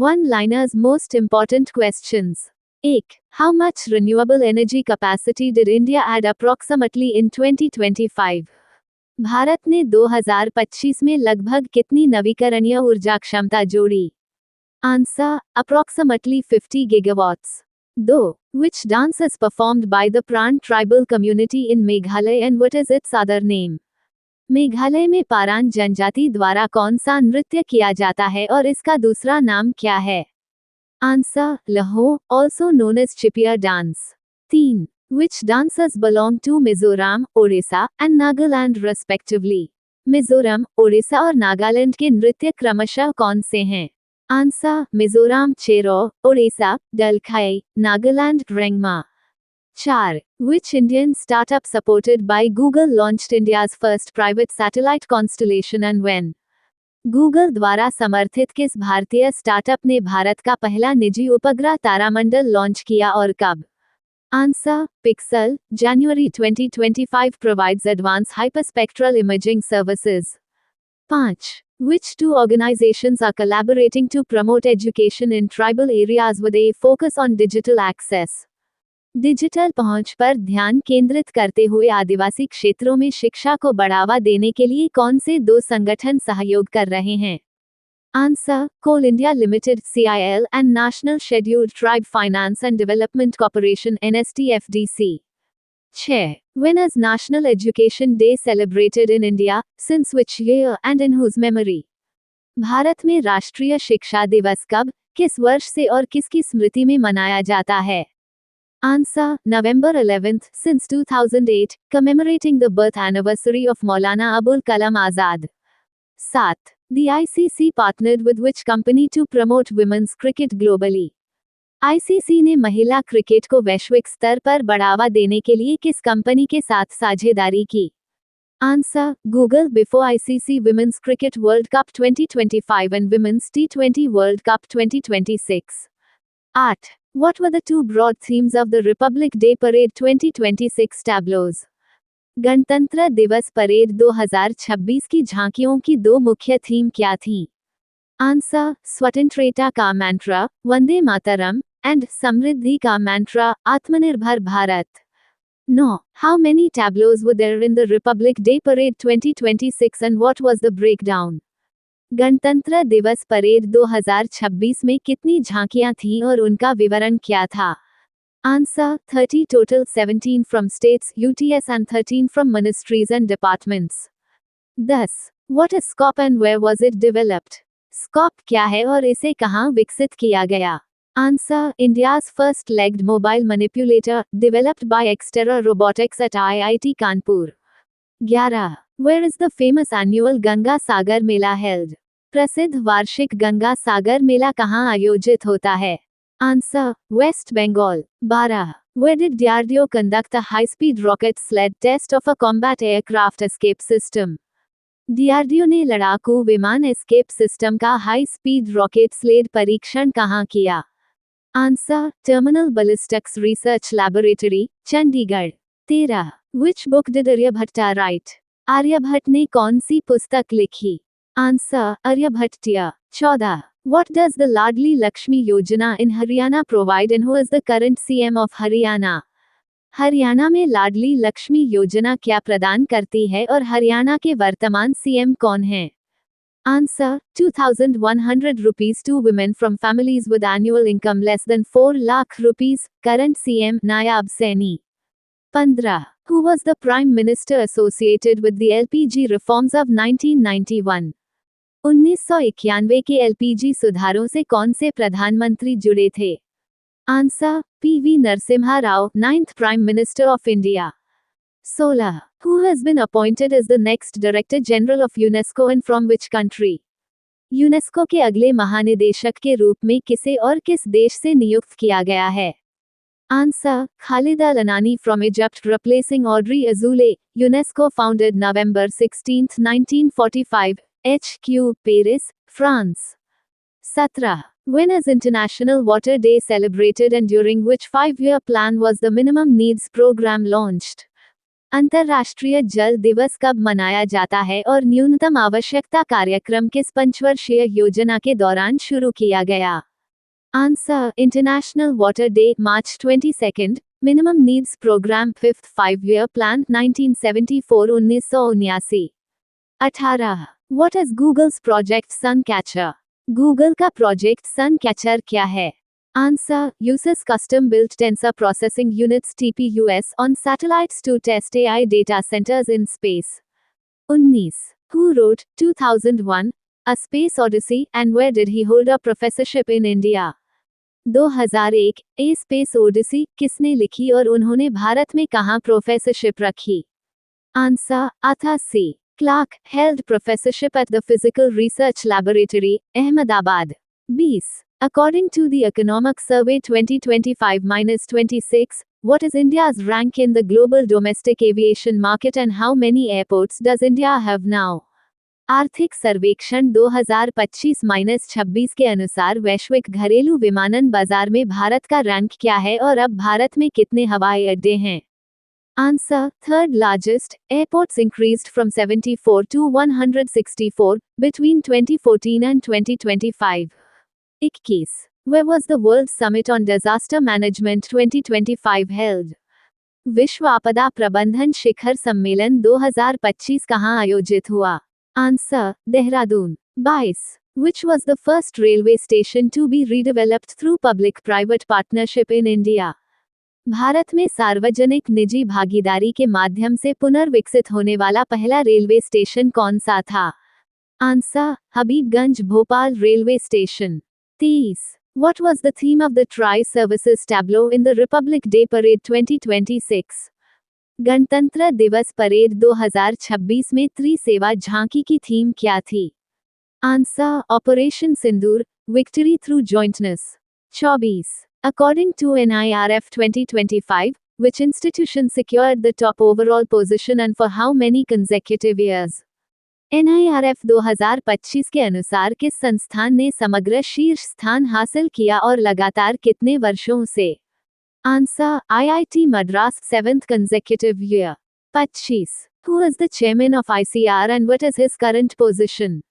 One-liners most important questions. 1. How much renewable energy capacity did India add approximately in 2025? Bharat ने 2025 में लगभग कितनी नवीकरणीय ऊर्जा क्षमता जोड़ी? Answer: approximately 50 gigawatts. 2. Which dance is performed by the Pran tribal community in Meghalaya and what is its other name? Meghalaya में पारान जनजाति द्वारा कौन सा नृत्य किया जाता है और इसका दूसरा नाम क्या है? Answer: Laho, also known as Chipiya dance. 3. Which dances belong to Mizoram, Odisha, and Nagaland respectively? Mizoram, Odisha और नागालैंड के नृत्य क्रमशः कौन से हैं? Answer: Mizoram Chero, Odisha डलखाई, Nagaland Rengma. 4. Which Indian startup supported by Google launched India's first private satellite constellation and when? Google द्वारा समर्थित किस भारतीय स्टार्टअप ने भारत का पहला निजी उपग्रह तारामंडल लॉन्च किया और कब? Answer: Pixel, January 2025 provides advanced hyperspectral imaging services. 5. Which two organizations are collaborating to promote education in tribal areas with a focus on digital access? Digital पहुंच पर ध्यान केंद्रित करते हुए आदिवासी क्षेत्रों में शिक्षा को बढ़ावा देने के लिए कौन से दो संगठन सहयोग कर रहे हैं? Answer: Coal India Limited (CIL) and National Scheduled Tribe Finance and Development Corporation (NSTFDC). 6. When is National Education Day celebrated in India, since which year and in whose memory? Bharat में राष्ट्रीय शिक्षा दिवस कब, किस वर्ष से और किसकी स्मृति में मनाया जाता है? Answer: November 11th, since 2008, commemorating the birth anniversary of Maulana Abul Kalam Azad. 7. The ICC partnered with which company to promote women's cricket globally? ICC ने महिला क्रिकेट को वैश्विक स्तर पर बढ़ावा देने के लिए किस कंपनी के साथ साझेदारी की? Answer: Google before ICC Women's Cricket World Cup 2025 and Women's T20 World Cup 2026. 8. What were the two broad themes of the Republic Day Parade 2026 tableaus? गणतंत्र दिवस परेड 2026 की झांकियों की दो मुख्य थीम क्या थीं? Answer: स्वतंत्रता का मंत्र, वंदे मातरम, and समृद्धि का मंत्र, आत्मनिर्भर Bharat. 9. How many tableaus were there in the Republic Day Parade 2026 and what was the breakdown? गणतंत्र दिवस परेड 2026 में कितनी झांकियां थीं और उनका विवरण क्या था? Answer: 30 total, 17 from states, UTS and 13 from ministries and departments. 10. What is SCOP and where was it developed? SCOP क्या है और इसे कहाँ विकसित किया गया? Answer: India's first-legged mobile manipulator, developed by Xterra Robotics at IIT Kanpur. 11. Where is the famous annual Ganga Sagar Mela held? प्रसिद्ध वार्षिक गंगा सागर मेला कहाँ आयोजित होता है? Answer: West Bengal. 12. Where did DRDO conduct a high-speed rocket sled test of a combat aircraft escape system? DRDO ने लड़ाकू विमान escape system का हाई स्पीड रॉकेट स्लेड परीक्षण कहाँ किया? Answer: Terminal Ballistics Research Laboratory, Chandigarh. 13. Which book did Aryabhata write? Aryabhata ने कौन सी पुस्तक लिखी? Answer: Aryabhatiya. 14. What does the Ladli Lakshmi Yojana in Haryana provide and who is the current CM of Haryana? Haryana में लाडली लक्ष्मी योजना क्या प्रदान करती है और हरियाणा के वर्तमान सीएम कौन हैं? Answer: 2,100 rupees to women from families with annual income less than 4 lakh rupees. Current CM Nayab Saini. 15. Who was the Prime Minister associated with the LPG reforms of 1991? 1991 के एलपीजी सुधारों से कौन से प्रधानमंत्री जुड़े थे? Answer: PV Narasimha Rao, 9th Prime Minister of India. 16. Who has been appointed as the next Director General of UNESCO and from which country? UNESCO के अगले महानिदेशक के रूप में किसे और किस देश से नियुक्त किया गया है? Answer: Khalid Al-Anani from Egypt replacing Audrey Azoulay. UNESCO founded November 16, 1945. HQ, Paris, France. 17. When is International Water Day celebrated and during which 5-year plan was the Minimum Needs Program launched? अंतर्राष्ट्रीय जल दिवस कब मनाया जाता है और न्यूनतम आवश्यकता कार्यक्रम किस पंचवर्षीय योजना के दौरान शुरू किया गया? Answer: International Water Day, March 22. Minimum Needs Program, 5th 5-year plan, 1974-1979. 18. What is Google's Project Suncatcher? Google का प्रोजेक्ट सनकैचर क्या है? Answer: uses custom-built tensor processing units (TPUs) on satellites to test AI data centers in space. 19. Who wrote 2001: A Space Odyssey, and where did he hold a professorship in India? 2001 A Space Odyssey किसने लिखी और उन्होंने भारत में कहाँ professorship रखी? Answer: Arthur C Clarke, held professorship at the Physical Research Laboratory, Ahmedabad. 20. According to the Economic Survey 2025-26, what is India's rank in the global domestic aviation market and how many airports does India have now? आर्थिक सर्वेक्षण 2025-26 के अनुसार वैश्विक घरेलू विमानन बाजार में भारत का रैंक क्या है और अब भारत में कितने हवाई अड्डे हैं? Answer: third largest. Airports increased from 74 to 164 between 2014 and 2025. 21. Where was the World Summit on Disaster Management 2025 held? विश्व आपदा प्रबंधन शिखर सम्मेलन 2025 कहाँ आयोजित हुआ? Answer: Dehradun. 22. Which was the first railway station to be redeveloped through public-private partnership in India? Bharat में सार्वजनिक निजी भागीदारी के माध्यम से पुनर्विकसित होने वाला पहला रेलवे स्टेशन कौन सा था? Answer: Habibganj Bhopal railway station. 23. What was the theme of the Tri-Services tableau in the Republic Day Parade 2026? गणतंत्र दिवस परेड 2026 में त्रिसेवा झांकी की थीम क्या थी? Answer: operation Sindoor, victory through jointness. 24. According to NIRF 2025, which institution secured the top overall position and for how many consecutive years? NIRF 2025 के अनुसार किस संस्थान ने समग्र शीर्ष स्थान हासिल किया और लगातार कितने वर्षों से? Answer: IIT Madras, 7th consecutive year. 25. Who is the chairman of ICAR and what is his current position?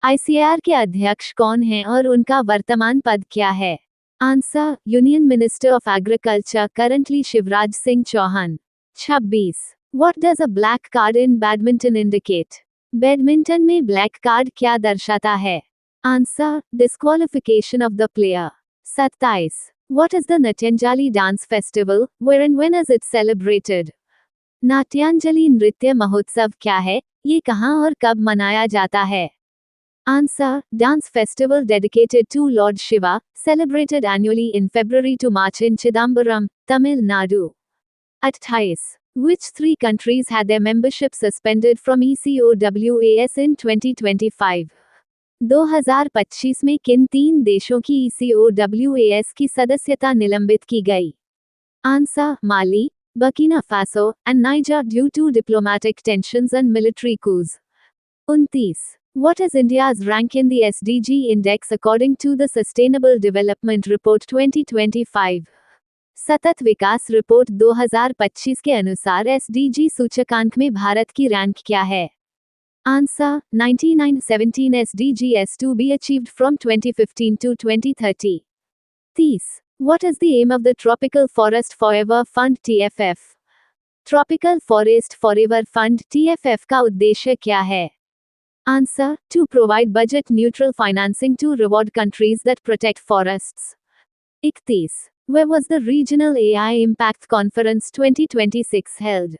ICAR के अध्यक्ष कौन हैं और उनका वर्तमान पद क्या है? Answer: Union Minister of Agriculture, currently Shivraj Singh Chouhan. 26. What does a black card in badminton indicate? Badminton में ब्लैक कार्ड क्या दर्शाता है? Answer: Disqualification of the player. 27. What is the Natyanjali Dance Festival, where and when is it celebrated? नाट्यांजलि नृत्य महोत्सव क्या है, ये कहाँ और कब मनाया जाता है? Answer: Dance festival dedicated to Lord Shiva, celebrated annually in February to March in Chidambaram, Tamil Nadu. 28. Which three countries had their membership suspended from ECOWAS in 2025? 2025 में किन तीन देशों की ECOWAS की सदस्यता निलंबित की गई? Answer: Mali, Burkina Faso, and Niger due to diplomatic tensions and military coups. 29. What is India's rank in the SDG index according to the Sustainable Development Report 2025? सतत विकास रिपोर्ट 2025 के अनुसार SDG सूचकांक में भारत की रैंक क्या है? Answer: 99. 17 SDGs to be achieved from 2015 to 2030. 30. What is the aim of the Tropical Forest Forever Fund (TFF)? Tropical Forest Forever Fund (TFF) का उद्देश्य क्या है? Answer: To provide budget-neutral financing to reward countries that protect forests. 31. Where was the Regional AI Impact Conference 2026 held?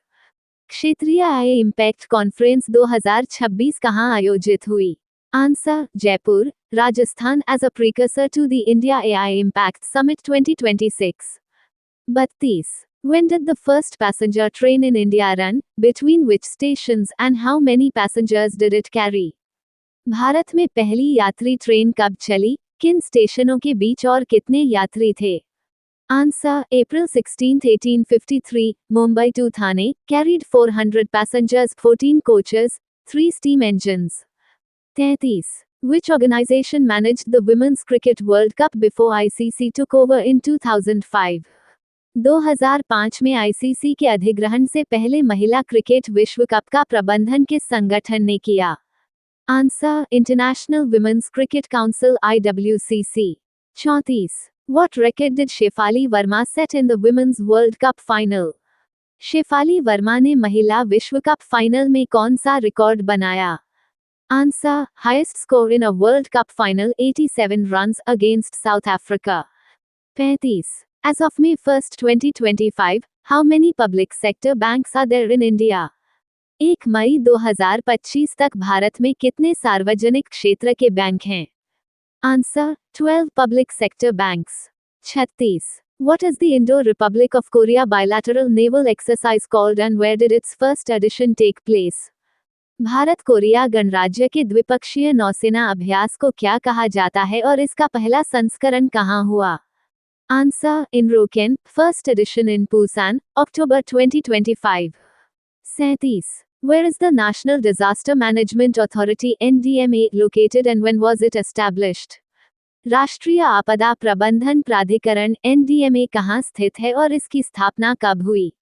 क्षेत्रीय AI Impact Conference 2026 कहाँ आयोजित हुई? Answer: Jaipur, Rajasthan as a precursor to the India AI Impact Summit 2026. 32. When did the first passenger train in India run, between which stations and how many passengers did it carry? Bharat में पहली यात्री train कब चली, किन स्टेशनों के बीच और कितने यात्री थे? Answer: April 16, 1853, Mumbai to Thane, carried 400 passengers, 14 coaches, 3 steam engines. 33. Which organization managed the Women's Cricket World Cup before ICC took over in 2005? 2005 में ICC के अधिग्रहण से पहले महिला क्रिकेट विश्व कप का प्रबंधन किस संगठन ने किया? Answer: International Women's Cricket Council (IWCC). 34. What record did Shefali Verma set in the Women's World Cup final? Shefali Verma ने महिला विश्व कप फाइनल में कौन सा रिकॉर्ड बनाया? Answer, highest score in a world cup final 87 runs against south Africa. 35. As of May 1, 2025, how many public sector banks are there in India? 1 मई 2025 तक भारत में कितने सार्वजनिक क्षेत्र के बैंक हैं? Answer, 12 public sector banks. 36. What is the Indo-Republic of Korea bilateral naval exercise called and where did its first edition take place? Bharat Korea गणराज्य के द्विपक्षीय नौसेना अभ्यास को क्या कहा जाता है और इसका पहला संस्करण कहाँ हुआ? आंसर, इनरोकेन, first edition in Busan, October 2025. 37. Where is the National Disaster Management Authority (NDMA) located and when was it established? राष्ट्रीय आपदा प्रबंधन प्राधिकरण (NDMA) कहाँ स्थित है और इसकी स्थापना कब हुई?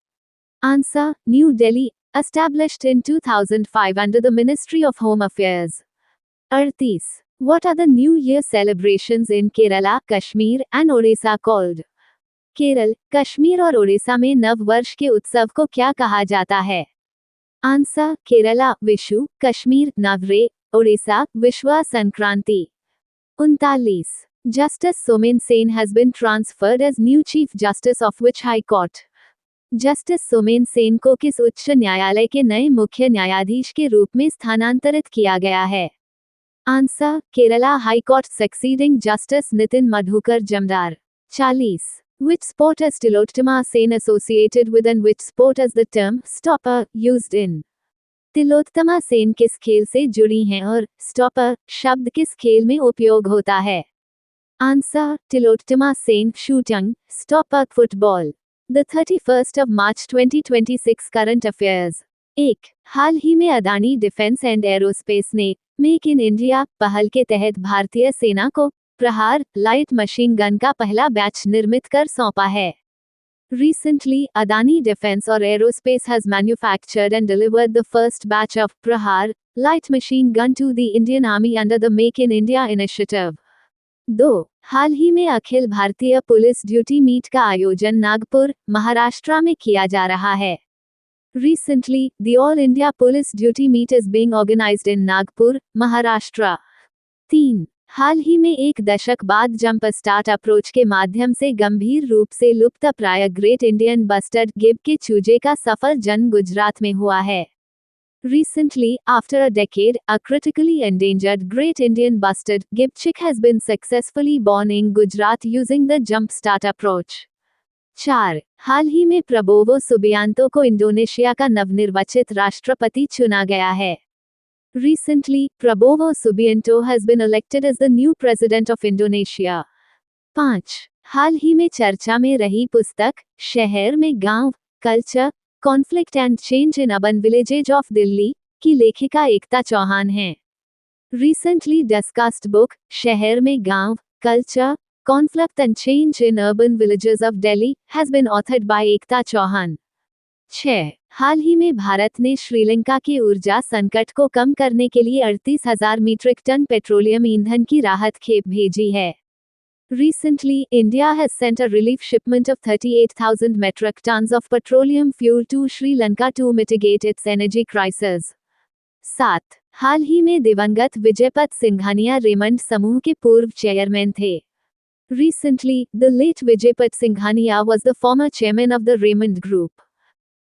Answer, new Delhi, established in 2005 under the Ministry of Home Affairs. 38. What are the New Year celebrations in Kerala, Kashmir, and Odisha called? Kerala, Kashmir और ओडिशा में नव वर्ष के उत्सव को क्या कहा जाता है? आंसर, केरला विशु, कश्मीर नवरे, ओडिशा विश्वा Sankranti. 39. Justice Somen Sen has been transferred as new Chief Justice of which High Court? Justice Somen Sen को किस उच्च न्यायालय के नए मुख्य न्यायाधीश के रूप में स्थानांतरित किया गया है? Answer, Kerala high court succeeding justice Nitin Madhukar Jamdar. 40. Which sport is Tilottama Sen associated with and which sport is the term stopper used in? Tilottama Sen किस खेल से जुड़ी हैं और स्टॉपर शब्द किस खेल में उपयोग होता है? Answer, Tilottama Sen shooting, stopper football. The 31st of March 2026 current affairs. 1. हाल ही में अदानी डिफेंस एंड एरोस्पेस ने मेक इन इंडिया पहल के तहत भारतीय सेना को प्रहार लाइट मशीन गन का पहला बैच निर्मित कर सौंपा है. Recently, Adani Defense or Aerospace has manufactured and delivered the first batch of Prahar light machine gun to the Indian Army under the Make in India initiative. 2. हाल ही में Akhil Bharatiya police duty meet का आयोजन नागपुर, महाराष्ट्र में किया जा रहा है. Recently, the All India Police Duty Meet is being organized in Nagpur, Maharashtra. 3. हाल ही में एक दशक बाद जंप स्टार्ट अप्रोच के माध्यम से गंभीर रूप से लुप्तप्राय ग्रेट इंडियन बस्टर्ड गिब के चूजे का सफल जन्म गुजरात में हुआ है. Recently, after a decade, a critically endangered Great Indian Bustard Gibb chick has been successfully born in Gujarat using the jump start approach. 4. हाल ही में प्रबोवो सुबियांतो को इंडोनेशिया का नवनिर्वाचित राष्ट्रपति चुना गया है. Recently, Prabowo Subianto has been elected as the new president of Indonesia. 5. हाल ही में चर्चा में रही पुस्तक शहर में गांव, culture, conflict and change in urban villages of Delhi की लेखिका एकता चौहान हैं. Recently discussed book शहर में गांव, culture, conflict and change in urban villages of Delhi has been authored by एकता चौहान. 6. हाल ही में भारत ने श्रीलंका के ऊर्जा संकट को कम करने के लिए 38,000 मीट्रिक टन पेट्रोलियम ईंधन की राहत खेप भेजी है. Recently, India has sent a relief shipment of 38,000 metric tons of petroleum fuel to Sri Lanka to mitigate its energy crisis. 7. हाल ही में दिवंगत विजयपत सिंघानिया रेमंड समूह के पूर्व चेयरमैन थे. Recently, the late Vijaypat Singhania was the former chairman of the Raymond Group.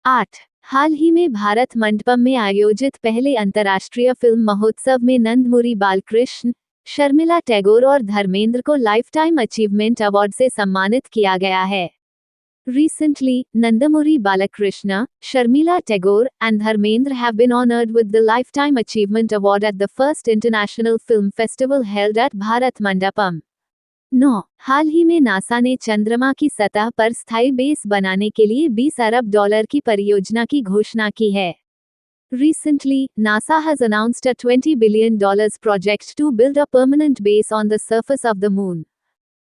8. हाल ही में भारत मंडपम में आयोजित पहले अंतर्राष्ट्रीय फिल्म महोत्सव में नंदमुरी बालकृष्ण, शर्मिला टैगोर और धर्मेंद्र को लाइफ टाइम अचीवमेंट अवार्ड से सम्मानित किया गया है. Recently, Nandamuri Balakrishna, Sharmila Tagore, and Dharmendra have been honored with the Lifetime Achievement Award at the first International Film Festival held at Bharat Mandapam. 9. हाल ही में नासा ने चंद्रमा की सतह पर स्थायी बेस बनाने के लिए $20 अरब की परियोजना की घोषणा की है. Recently, NASA has announced a $20 billion project to build a permanent base on the surface of the moon.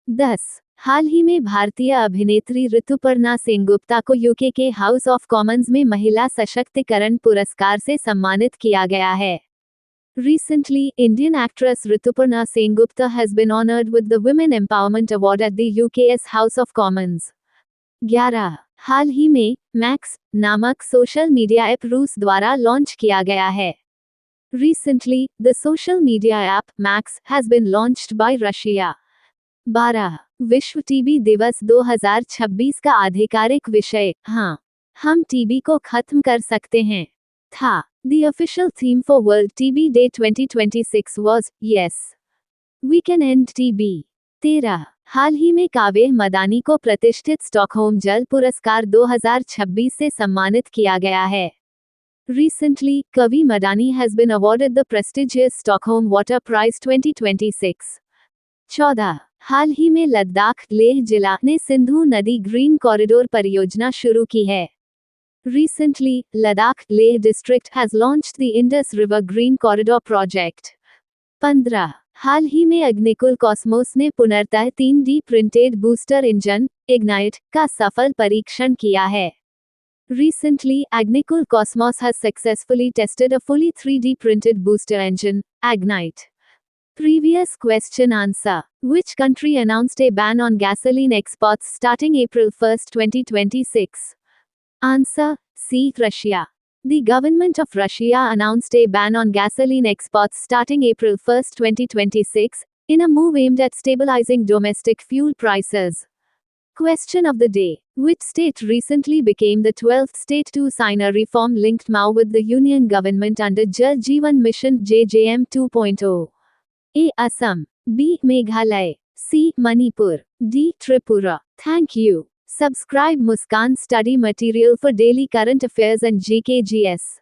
10. हाल ही में भारतीय अभिनेत्री ऋतुपर्णा सेनगुप्ता को यूके के हाउस ऑफ कॉमन्स में महिला सशक्तिकरण पुरस्कार से सम्मानित किया गया है. Recently, Indian actress Rituparna Sengupta has been honored with the Women Empowerment Award at the UK's House of Commons. 11. हाल ही में मैक्स नामक सोशल मीडिया ऐप रूस द्वारा लॉन्च किया गया है. Recently, the social media app Max has been launched by Russia. 12. विश्व TB दिवस 2026 का आधिकारिक विषय हाँ, हम टीबी को खत्म कर सकते हैं था. The official theme for World TB Day 2026 was Yes, we can end TB. 13. हाल ही में काव्य मदानी को प्रतिष्ठित स्टॉकहोम जल पुरस्कार 2026 से सम्मानित किया गया है. Recently, Kavi Madani has been awarded the prestigious Stockholm Water Prize 2026. 14. हाल ही में लद्दाख लेह जिला ने सिंधु नदी ग्रीन कॉरिडोर परियोजना शुरू की है. Recently, Ladakh Leh district has launched the Indus River Green Corridor project. 15. हाल ही में अग्निकुल कॉस्मोस ने पुनर्तः 3D printed booster engine ignite का सफल परीक्षण किया है. Recently, Agnikul Cosmos has successfully tested a fully 3D printed booster engine, Ignite. Previous question answer. Which country announced a ban on gasoline exports starting April 1, 2026? Answer: C. Russia. The government of Russia announced a ban on gasoline exports starting April 1, 2026, in a move aimed at stabilizing domestic fuel prices. Question of the day. Which state recently became the 12th state to sign a reform-linked MoU with the Union government under Jal Jeevan Mission JJM 2.0? A. Assam. B. Meghalaya. C. Manipur. D. Tripura. Thank you. Subscribe Muskan Study Material for daily current affairs and GKGS.